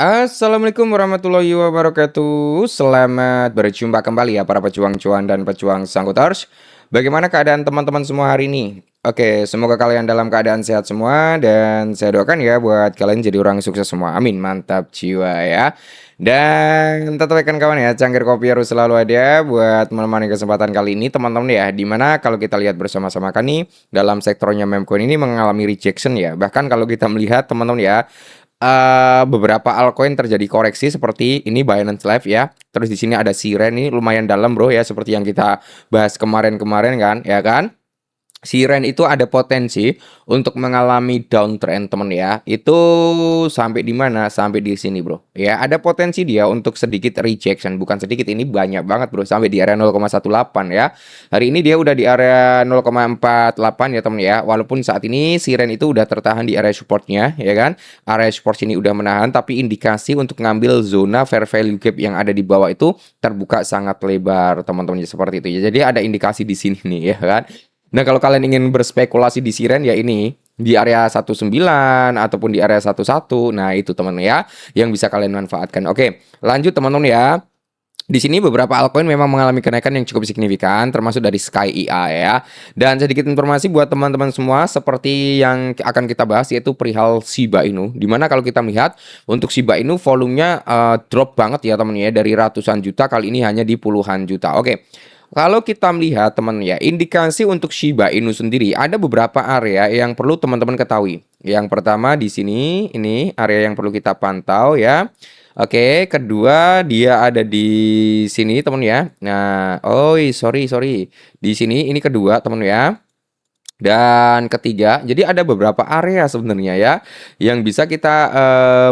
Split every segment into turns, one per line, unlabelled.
Assalamualaikum warahmatullahi wabarakatuh. Selamat berjumpa kembali ya para pejuang cuan dan pejuang sangkuters. Bagaimana keadaan teman-teman semua hari ini? Oke, semoga kalian dalam keadaan sehat semua dan saya doakan ya buat kalian jadi orang sukses semua. Amin, mantap jiwa ya. Dan tetap ikan kawan ya, cangkir kopi harus selalu ada buat menemani kesempatan kali ini teman-teman ya. Dimana kalau kita lihat bersama-sama kan nih dalam sektornya meme coin ini mengalami rejection ya. Bahkan kalau kita melihat teman-teman ya, beberapa altcoin terjadi koreksi seperti ini Binance Live ya. Terus di sini ada Siren ini lumayan dalam bro ya, seperti yang kita bahas kemarin-kemarin kan, ya kan? Siren itu ada potensi untuk mengalami downtrend temen ya. Itu sampai di mana? Sampai di sini bro. Ya ada potensi dia untuk sedikit rejection. Bukan sedikit, ini banyak banget bro. Sampai di area 0,18 ya. Hari ini dia udah di area 0,48 ya temen ya. Walaupun saat ini Siren itu udah tertahan di area supportnya ya kan. Area support sini udah menahan. Tapi indikasi untuk ngambil zona fair value gap yang ada di bawah itu terbuka sangat lebar teman-teman, seperti itu ya. Jadi ada indikasi di sini nih ya kan. Nah, kalau kalian ingin berspekulasi di Siren ya ini di area 19 ataupun di area 11. Nah, itu teman-teman ya yang bisa kalian manfaatkan. Oke, lanjut teman-teman ya. Di sini beberapa altcoin memang mengalami kenaikan yang cukup signifikan, termasuk dari Sky IA ya. Dan sedikit informasi buat teman-teman semua seperti yang akan kita bahas, yaitu perihal Shiba Inu. Dimana kalau kita melihat untuk Shiba Inu volumenya drop banget ya teman ya, dari ratusan juta kali ini hanya di puluhan juta. Oke. Kalau kita melihat teman ya, indikasi untuk Shiba Inu sendiri ada beberapa area yang perlu teman-teman ketahui. Yang pertama di sini, ini area yang perlu kita pantau ya. Oke, kedua dia ada di sini teman ya. Nah, sorry. Di sini ini kedua teman ya. Dan ketiga, jadi ada beberapa area sebenarnya ya yang bisa kita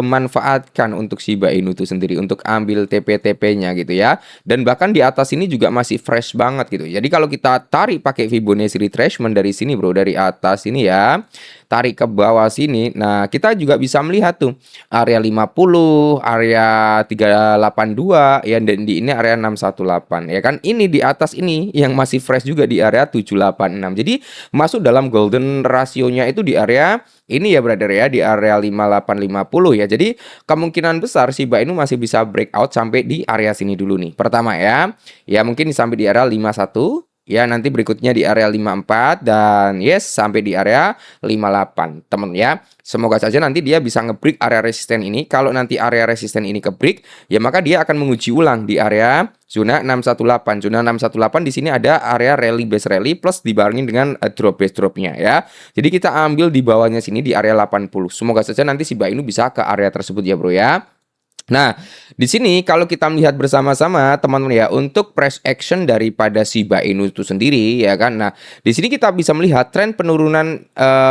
manfaatkan untuk Shiba Inu itu sendiri untuk ambil TP-TP-nya gitu ya. Dan bahkan di atas ini juga masih fresh banget gitu. Jadi kalau kita tarik pakai Fibonacci retracement dari sini bro, dari atas ini ya, tarik ke bawah sini. Nah, kita juga bisa melihat tuh area 50, area 382 ya, dan di ini area 618 ya kan. Ini di atas ini yang masih fresh juga di area 786. Jadi masuk dalam golden rasionya itu di area ini ya brother ya, di area 5850 ya. Jadi kemungkinan besar Shiba Inu masih bisa breakout sampai di area sini dulu nih. Pertama ya. Ya mungkin sampai di area 51. Ya nanti berikutnya di area 54 dan yes sampai di area 58 temen ya. Semoga saja nanti dia bisa nge-break area resisten ini. Kalau nanti area resisten ini ke-break, ya maka dia akan menguji ulang di area zona 618. Zona 618 di sini ada area rally base rally plus dibarengin dengan drop base dropnya ya. Jadi kita ambil di bawahnya sini di area 80. Semoga saja nanti Shiba Inu bisa ke area tersebut ya bro ya. Nah, di sini kalau kita melihat bersama-sama teman-teman ya, untuk price action daripada Shiba Inu itu sendiri ya kan. Nah, di sini kita bisa melihat tren penurunan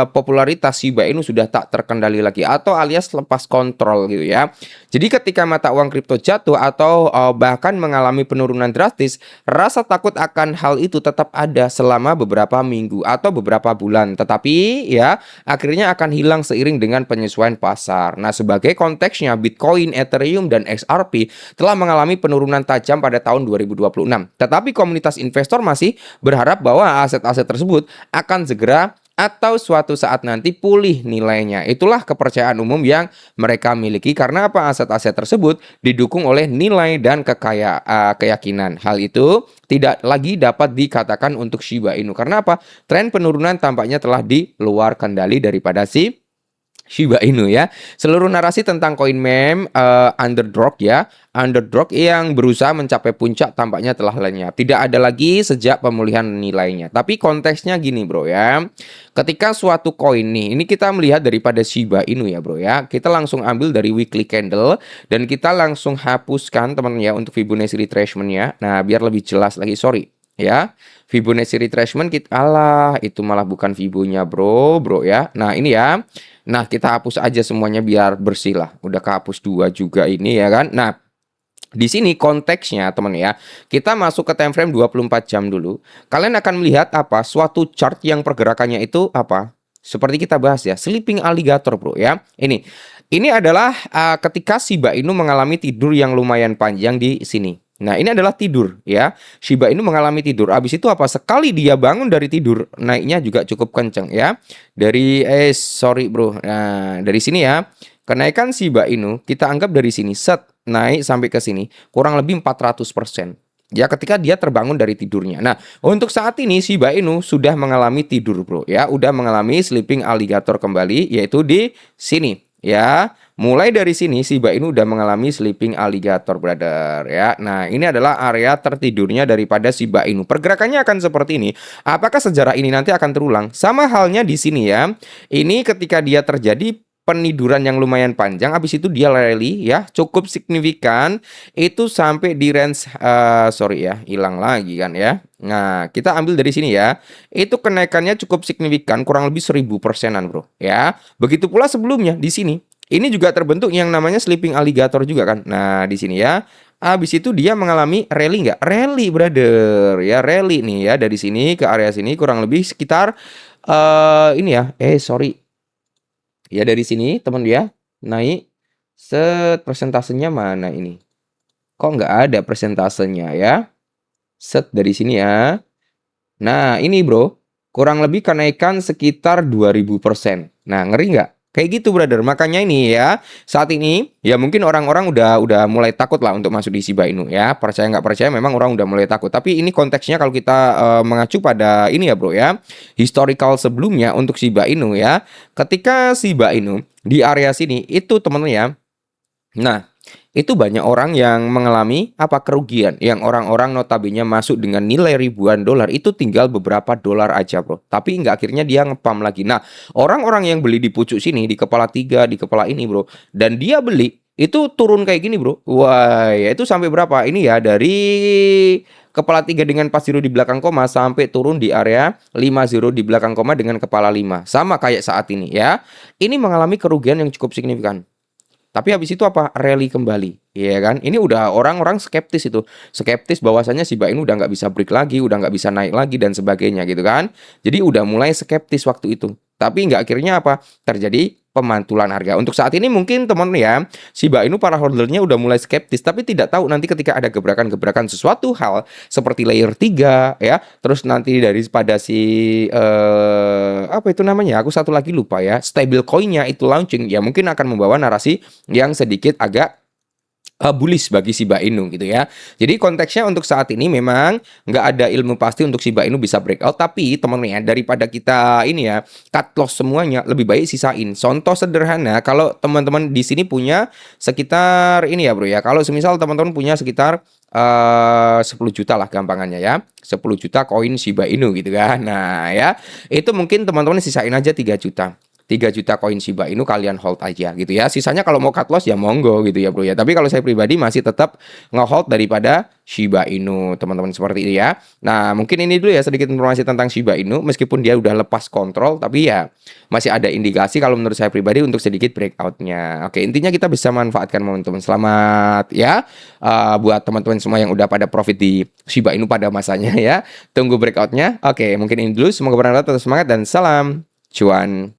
popularitas Shiba Inu sudah tak terkendali lagi atau alias lepas kontrol gitu ya. Jadi ketika mata uang kripto jatuh atau bahkan mengalami penurunan drastis, rasa takut akan hal itu tetap ada selama beberapa minggu atau beberapa bulan. Tetapi ya akhirnya akan hilang seiring dengan penyesuaian pasar. Nah, sebagai konteksnya Bitcoin, Ethereum, dan XRP telah mengalami penurunan tajam pada tahun 2026. Tetapi komunitas investor masih berharap bahwa aset-aset tersebut akan segera atau suatu saat nanti pulih nilainya. Itulah kepercayaan umum yang mereka miliki karena apa? Aset-aset tersebut didukung oleh nilai dan keyakinan. Hal itu tidak lagi dapat dikatakan untuk Shiba Inu. Karena apa? Tren penurunan tampaknya telah di luar kendali daripada si Shiba Inu ya. Seluruh narasi tentang koin meme underdog ya, underdog yang berusaha mencapai puncak tampaknya telah lenyap. Tidak ada lagi sejak pemulihan nilainya. Tapi konteksnya gini bro ya. Ketika suatu koin nih, ini kita melihat daripada Shiba Inu ya bro ya. Kita langsung ambil dari weekly candle dan kita langsung hapuskan teman ya untuk Fibonacci retracement-nya. Nah, biar lebih jelas lagi, sorry ya. Fibonacci retracement kita itu malah bukan Fibonya bro ya. Nah, ini ya. Nah, kita hapus aja semuanya biar bersih lah. Udah kehapus dua juga ini ya kan. Nah, di sini konteksnya teman ya. Kita masuk ke time frame 24 jam dulu. Kalian akan melihat apa? Suatu chart yang pergerakannya itu apa? Seperti kita bahas ya, sleeping alligator bro ya. Ini adalah ketika Shiba Inu mengalami tidur yang lumayan panjang di sini. Nah, ini adalah tidur ya. Shiba Inu mengalami tidur. Habis itu apa? Sekali dia bangun dari tidur, naiknya juga cukup kenceng ya. Sorry bro. Nah, dari sini ya. kenaikan Shiba Inu kita anggap dari sini set naik sampai ke sini kurang lebih 400%. Ya, ketika dia terbangun dari tidurnya. Nah, untuk saat ini Shiba Inu sudah mengalami tidur, Bro. Ya, udah mengalami sleeping alligator kembali, yaitu di sini. Ya, mulai dari sini Shiba Inu udah mengalami sleeping alligator, brother. Ya, nah ini adalah area tertidurnya daripada Shiba Inu. Pergerakannya akan seperti ini. Apakah sejarah ini nanti akan terulang? Sama halnya di sini ya. Ini ketika dia terjadi peniduran yang lumayan panjang, habis itu dia rally ya, cukup signifikan itu sampai di range sorry ya, hilang lagi kan ya. Nah, kita ambil dari sini ya. Itu kenaikannya cukup signifikan, kurang lebih 1000%-an, Bro, ya. Begitu pula sebelumnya di sini. Ini juga terbentuk yang namanya sleeping alligator juga kan. Nah, di sini ya. Habis itu dia mengalami rally nggak? Rally, brother. Ya, rally nih ya, dari sini ke area sini kurang lebih sekitar ini ya. Sorry. Ya dari sini teman dia naik set, persentasenya mana ini? Kok nggak ada persentasenya ya? Set dari sini ya. Nah ini bro, kurang lebih kenaikan sekitar 2000%. Nah ngeri nggak? Kayak gitu brother, makanya ini ya, saat ini ya mungkin orang-orang udah mulai takut lah untuk masuk di Shiba Inu ya. Percaya nggak percaya memang orang udah mulai takut. Tapi ini konteksnya kalau kita mengacu pada ini ya bro ya, historical sebelumnya untuk Shiba Inu ya. Ketika Shiba Inu di area sini itu teman-teman ya. Nah, itu banyak orang yang mengalami apa kerugian, yang orang-orang notabene masuk dengan nilai ribuan dolar itu tinggal beberapa dolar aja bro, tapi nggak akhirnya dia ngepam lagi. Nah, orang-orang yang beli di pucuk sini, di kepala 3, di kepala ini bro, dan dia beli itu turun kayak gini bro, wah ya itu sampai berapa ini ya, dari kepala 3 dengan 40 di belakang koma sampai turun di area 50 di belakang koma dengan kepala 5, sama kayak saat ini ya. Ini mengalami kerugian yang cukup signifikan. Tapi habis itu apa? Rally kembali, ya kan? Ini udah orang-orang skeptis itu, skeptis bahwasannya Shiba Inu udah nggak bisa break lagi, udah nggak bisa naik lagi dan sebagainya gitu kan? Jadi udah mulai skeptis waktu itu. Tapi nggak akhirnya apa? Terjadi pemantulan harga. Untuk saat ini mungkin teman ya, Shiba Inu para holdernya udah mulai skeptis, tapi tidak tahu nanti ketika ada gebrakan-gebrakan sesuatu hal seperti layer 3 ya, terus nanti daripada si apa itu namanya? Aku satu lagi lupa ya. Stable coin-nya itu launching ya mungkin akan membawa narasi yang sedikit agak bullish bagi Shiba Inu gitu ya. Jadi konteksnya untuk saat ini memang nggak ada ilmu pasti untuk Shiba Inu bisa breakout, tapi teman-teman ya daripada kita ini ya cut loss semuanya, lebih baik sisain. Contoh sederhana, kalau teman-teman di sini punya sekitar ini ya bro ya, kalau semisal teman-teman punya sekitar 10 juta lah gampangannya ya, 10 juta koin Shiba Inu gitu kan. Nah ya, itu mungkin teman-teman sisain aja 3 juta. 3 juta koin Shiba Inu kalian hold aja gitu ya. Sisanya kalau mau cut loss ya monggo gitu ya bro ya. Tapi kalau saya pribadi masih tetap nge-hold daripada Shiba Inu teman-teman seperti itu ya. Nah mungkin ini dulu ya sedikit informasi tentang Shiba Inu. Meskipun dia udah lepas kontrol tapi ya masih ada indikasi kalau menurut saya pribadi untuk sedikit breakoutnya. Oke intinya kita bisa manfaatkan momentum. Selamat ya buat teman-teman semua yang udah pada profit di Shiba Inu pada masanya ya. Tunggu breakoutnya. Oke mungkin ini dulu. Semoga bermanfaat, tetap semangat dan salam cuan.